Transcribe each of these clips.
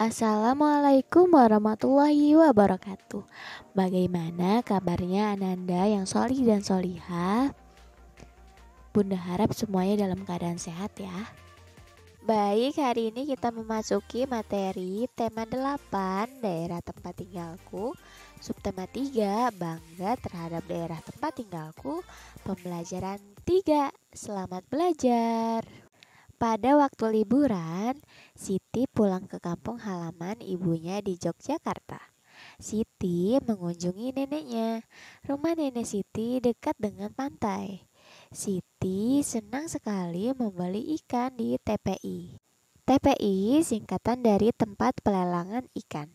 Assalamualaikum warahmatullahi wabarakatuh. Bagaimana kabarnya Ananda yang solih dan solihah? Bunda harap semuanya dalam keadaan sehat ya. Baik, hari ini kita memasuki materi tema 8 daerah tempat tinggalku. Subtema 3 bangga terhadap daerah tempat tinggalku. Pembelajaran 3, selamat belajar. Pada waktu liburan, Siti pulang ke kampung halaman ibunya di Yogyakarta. Siti mengunjungi neneknya. Rumah nenek Siti dekat dengan pantai. Siti senang sekali membeli ikan di TPI. TPI singkatan dari tempat pelelangan ikan.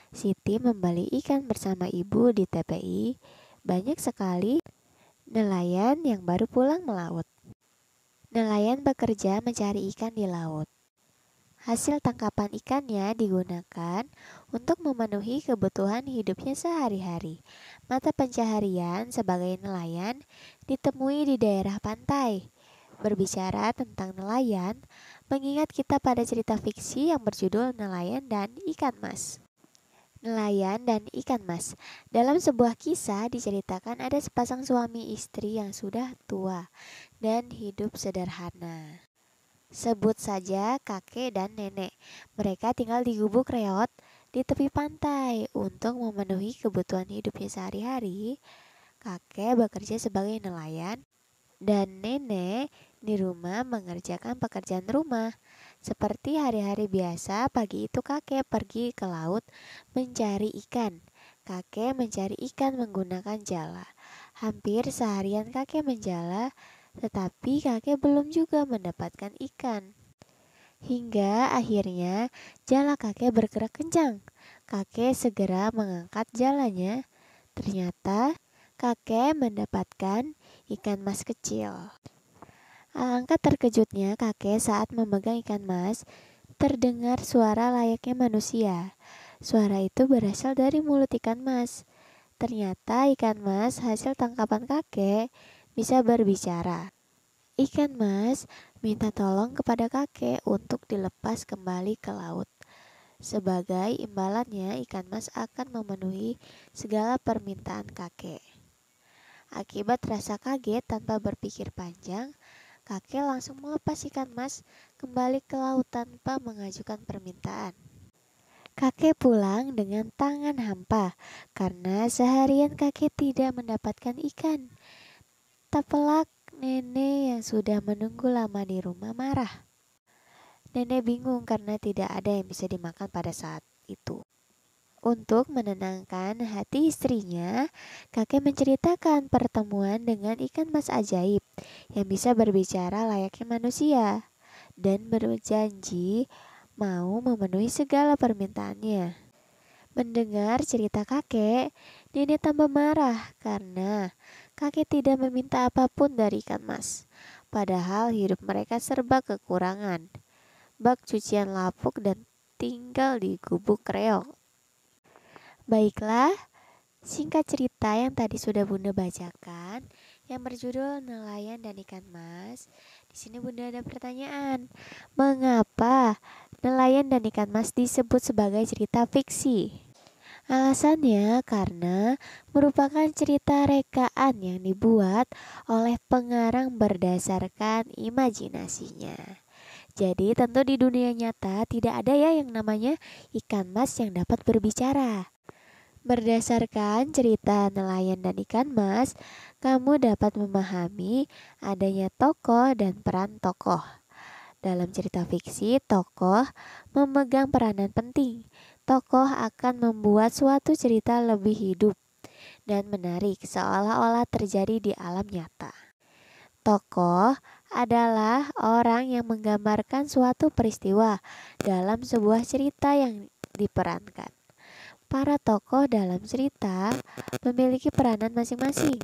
Siti membeli ikan bersama ibu di TPI. Banyak sekali nelayan yang baru pulang melaut. Nelayan bekerja mencari ikan di laut. Hasil tangkapan ikannya digunakan untuk memenuhi kebutuhan hidupnya sehari-hari. Mata pencaharian sebagai nelayan ditemui di daerah pantai. Berbicara tentang nelayan, mengingat kita pada cerita fiksi yang berjudul Nelayan dan Ikan Mas. Nelayan dan ikan mas. Dalam sebuah kisah diceritakan ada sepasang suami istri yang sudah tua dan hidup sederhana. Sebut saja kakek dan nenek. Mereka tinggal di gubuk reot di tepi pantai. Untuk memenuhi kebutuhan hidupnya sehari-hari, kakek bekerja sebagai nelayan dan nenek di rumah mengerjakan pekerjaan rumah. Seperti hari-hari biasa, pagi itu kakek pergi ke laut mencari ikan. Kakek mencari ikan menggunakan jala. Hampir seharian kakek menjala, tetapi kakek belum juga mendapatkan ikan. Hingga akhirnya jala kakek bergerak kencang. Kakek segera mengangkat jalanya. Ternyata kakek mendapatkan ikan mas kecil. Alangkah terkejutnya kakek saat memegang ikan mas. Terdengar suara layaknya manusia. Suara itu berasal dari mulut ikan mas. Ternyata ikan mas hasil tangkapan kakek bisa berbicara. Ikan mas minta tolong kepada kakek untuk dilepas kembali ke laut. Sebagai imbalannya, ikan mas akan memenuhi segala permintaan kakek. Akibat rasa kaget tanpa berpikir panjang, kakek langsung melepas ikan mas kembali ke laut tanpa mengajukan permintaan. Kakek pulang dengan tangan hampa karena seharian kakek tidak mendapatkan ikan. Tak pelak, nenek yang sudah menunggu lama di rumah marah. Nenek bingung karena tidak ada yang bisa dimakan pada saat itu. Untuk menenangkan hati istrinya, kakek menceritakan pertemuan dengan ikan mas ajaib yang bisa berbicara layaknya manusia dan berjanji mau memenuhi segala permintaannya. Mendengar cerita kakek, nenek tambah marah karena kakek tidak meminta apapun dari ikan mas. Padahal hidup mereka serba kekurangan. Bak cucian lapuk dan tinggal di gubuk reok. Baiklah, singkat cerita yang tadi sudah Bunda bacakan yang berjudul Nelayan dan Ikan Mas. Di sini Bunda ada pertanyaan. Mengapa nelayan dan ikan mas disebut sebagai cerita fiksi? Alasannya karena merupakan cerita rekaan yang dibuat oleh pengarang berdasarkan imajinasinya. Jadi tentu di dunia nyata tidak ada ya yang namanya ikan mas yang dapat berbicara. Berdasarkan cerita nelayan dan ikan mas, kamu dapat memahami adanya tokoh dan peran tokoh. Dalam cerita fiksi, tokoh memegang peranan penting. Tokoh akan membuat suatu cerita lebih hidup dan menarik seolah-olah terjadi di alam nyata. Tokoh adalah orang yang menggambarkan suatu peristiwa dalam sebuah cerita yang diperankan. Para tokoh dalam cerita memiliki peranan masing-masing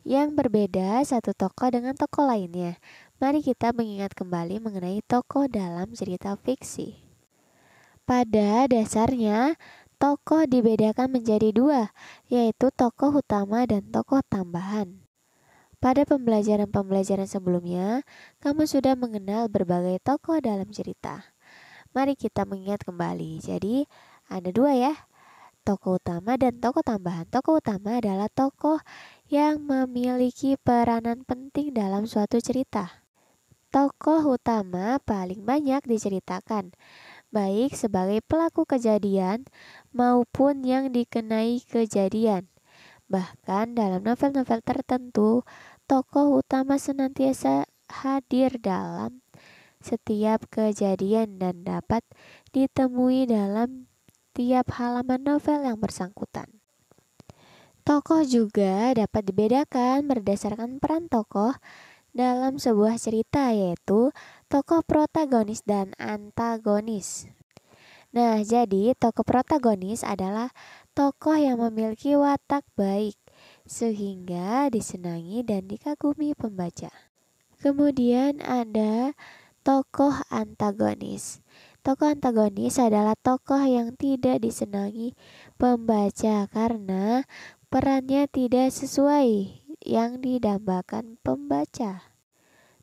yang berbeda satu tokoh dengan tokoh lainnya. Mari kita mengingat kembali mengenai tokoh dalam cerita fiksi. Pada dasarnya, tokoh dibedakan menjadi dua, yaitu tokoh utama dan tokoh tambahan. Pada pembelajaran-pembelajaran sebelumnya, kamu sudah mengenal berbagai tokoh dalam cerita. Mari kita mengingat kembali. Jadi ada dua ya, tokoh utama dan tokoh tambahan. Tokoh utama adalah tokoh yang memiliki peranan penting dalam suatu cerita. Tokoh utama paling banyak diceritakan, baik sebagai pelaku kejadian maupun yang dikenai kejadian. Bahkan dalam novel-novel tertentu, tokoh utama senantiasa hadir dalam setiap kejadian dan dapat ditemui dalam tiap halaman novel yang bersangkutan. Tokoh juga dapat dibedakan berdasarkan peran tokoh dalam sebuah cerita, yaitu tokoh protagonis dan antagonis. Nah, jadi tokoh protagonis adalah tokoh yang memiliki watak baik sehingga disenangi dan dikagumi pembaca. Kemudian ada tokoh antagonis. Tokoh antagonis adalah tokoh yang tidak disenangi pembaca karena perannya tidak sesuai yang didambakan pembaca.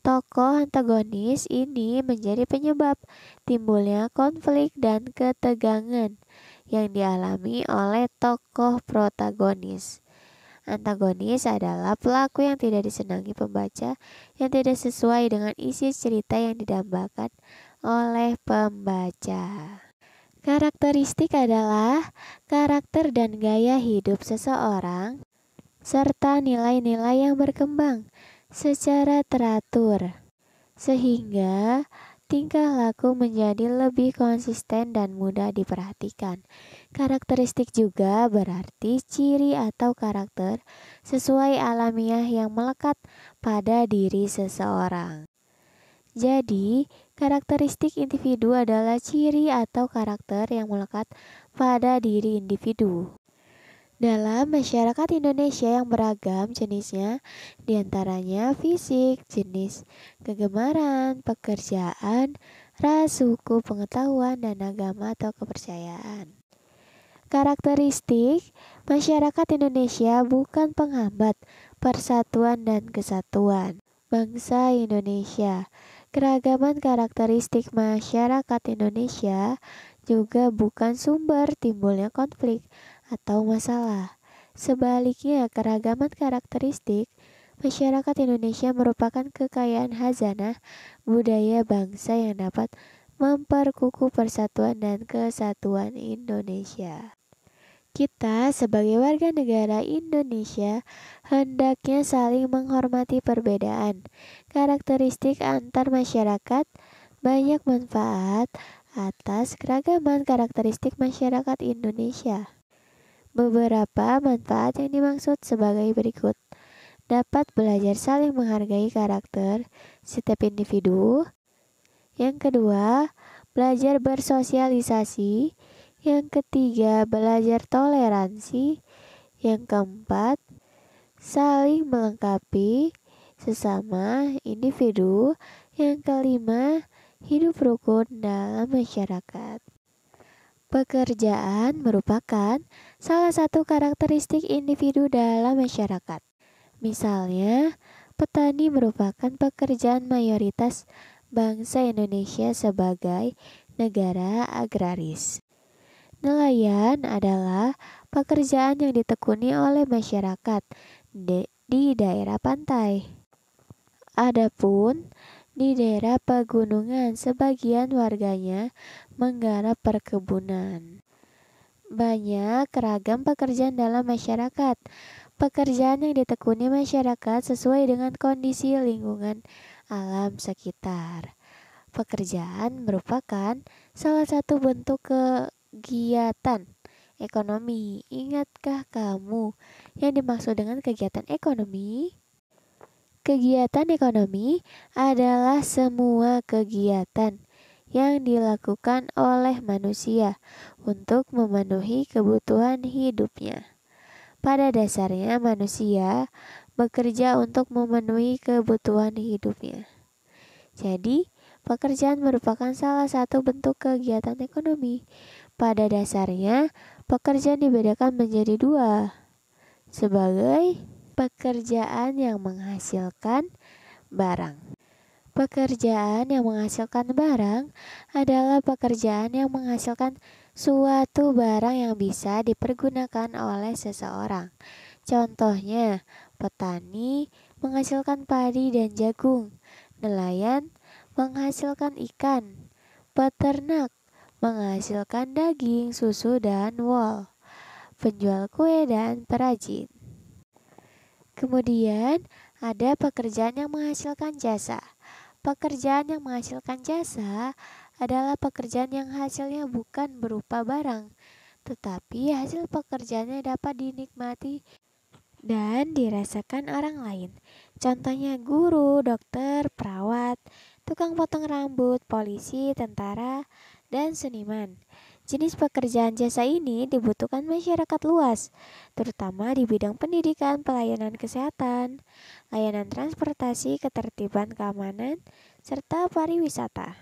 Tokoh antagonis ini menjadi penyebab timbulnya konflik dan ketegangan yang dialami oleh tokoh protagonis. Antagonis adalah pelaku yang tidak disenangi pembaca, yang tidak sesuai dengan isi cerita yang didambakan oleh pembaca. Karakteristik adalah karakter dan gaya hidup seseorang serta nilai-nilai yang berkembang secara teratur, sehingga tingkah laku menjadi lebih konsisten dan mudah diperhatikan. Karakteristik juga berarti ciri atau karakter sesuai alamiah yang melekat pada diri seseorang. Jadi, karakteristik individu adalah ciri atau karakter yang melekat pada diri individu. Dalam masyarakat Indonesia yang beragam jenisnya, diantaranya fisik, jenis kegemaran, pekerjaan, ras, suku, pengetahuan, dan agama atau kepercayaan. Karakteristik masyarakat Indonesia bukan penghambat persatuan dan kesatuan bangsa Indonesia. Keragaman karakteristik masyarakat Indonesia juga bukan sumber timbulnya konflik atau masalah. Sebaliknya, keragaman karakteristik masyarakat Indonesia merupakan kekayaan khazanah budaya bangsa yang dapat memperkukuh persatuan dan kesatuan Indonesia. Kita sebagai warga negara Indonesia hendaknya saling menghormati perbedaan karakteristik antar masyarakat. Banyak manfaat atas keragaman karakteristik masyarakat Indonesia. Beberapa manfaat yang dimaksud sebagai berikut. Dapat belajar saling menghargai karakter setiap individu. Yang kedua, belajar bersosialisasi. Yang ketiga, belajar toleransi. Yang keempat, saling melengkapi sesama individu. Yang kelima, hidup rukun dalam masyarakat. Pekerjaan merupakan salah satu karakteristik individu dalam masyarakat. Misalnya, petani merupakan pekerjaan mayoritas bangsa Indonesia sebagai negara agraris. Nelayan adalah pekerjaan yang ditekuni oleh masyarakat di daerah pantai. Adapun di daerah pegunungan, sebagian warganya menggarap perkebunan. Banyak ragam pekerjaan dalam masyarakat. Pekerjaan yang ditekuni masyarakat sesuai dengan kondisi lingkungan alam sekitar. Pekerjaan merupakan salah satu bentuk kegiatan ekonomi. Ingatkah kamu yang dimaksud dengan kegiatan ekonomi? Kegiatan ekonomi adalah semua kegiatan yang dilakukan oleh manusia untuk memenuhi kebutuhan hidupnya. Pada dasarnya manusia bekerja untuk memenuhi kebutuhan hidupnya. Jadi, pekerjaan merupakan salah satu bentuk kegiatan ekonomi. Pada dasarnya, pekerjaan dibedakan menjadi dua, sebagai pekerjaan yang menghasilkan barang. Pekerjaan yang menghasilkan barang adalah pekerjaan yang menghasilkan suatu barang yang bisa dipergunakan oleh seseorang. Contohnya, petani menghasilkan padi dan jagung, nelayan menghasilkan ikan, peternak menghasilkan daging, susu, dan wool, penjual kue dan perajin. Kemudian, ada pekerjaan yang menghasilkan jasa. Pekerjaan yang menghasilkan jasa adalah pekerjaan yang hasilnya bukan berupa barang, tetapi hasil pekerjaannya dapat dinikmati dan dirasakan orang lain. Contohnya guru, dokter, perawat, tukang potong rambut, polisi, tentara, dan seniman. Jenis pekerjaan jasa ini dibutuhkan masyarakat luas, terutama di bidang pendidikan, pelayanan kesehatan, layanan transportasi, ketertiban keamanan, serta pariwisata.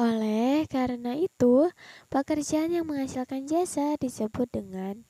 Oleh karena itu, pekerjaan yang menghasilkan jasa disebut dengan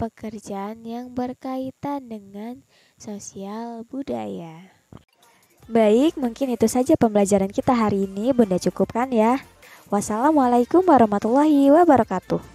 pekerjaan yang berkaitan dengan sosial budaya. Baik, mungkin itu saja pembelajaran kita hari ini. Bunda cukupkan ya. Wassalamualaikum warahmatullahi wabarakatuh.